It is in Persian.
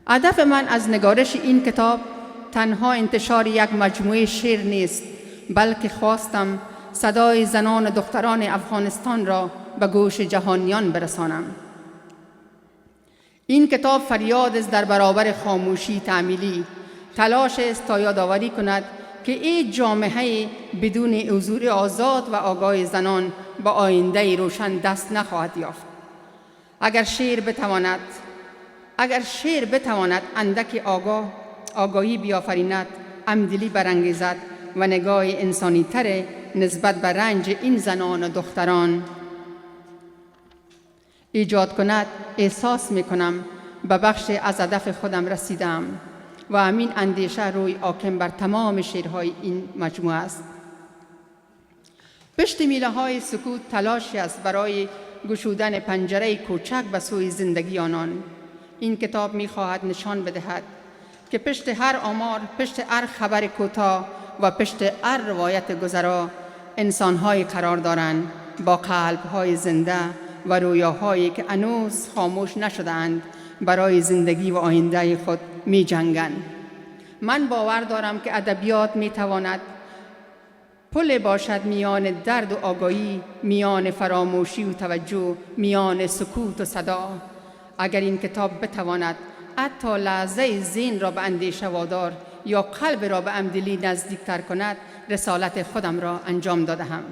هدف من از نگارش این کتاب تنها انتشار یک مجموعه شعر نیست، بلکه خواستم صدای زنان و دختران افغانستان را به گوش جهانیان برسانم. این کتاب فریاد است در برابر خاموشی تعمیلی، تلاش است تا یادآوری کند که این جامعه بدون حضور آزاد و آگاه زنان با آینده روشن دست نخواهد یافت. اگر شعر بتواند اندک آگاهی بیافریند، همدلی برانگیزد و نگاه انسانی تر نسبت به رنج این زنان و دختران ایجاد کند، احساس میکنم به بخش از هدف خودم رسیدم و همین اندیشه روی حاکم بر تمام شعرهای این مجموعه است. پشت میله های سکوت تلاشی است برای گشودن پنجره کوچک به سوی زندگی آنان. این کتاب میخواهد نشان بدهد که پشت هر آمار، پشت هر خبر کوتاه و پشت هر روایت گذرا انسان‌های قرار دارند با قلب‌های زنده و رویاهایی که هنوز خاموش نشده‌اند، برای زندگی و آینده خود می‌جنگند. من باور دارم که ادبیات می‌تواند پل باشد میان درد و آگاهی، میان فراموشی و توجه، میان سکوت و صدا. اگر این کتاب بتواند حتی لحظه ذهن را به اندیشه وادار یا قلب را به همدلی نزدیکتر کند، رسالت خودم را انجام دادم.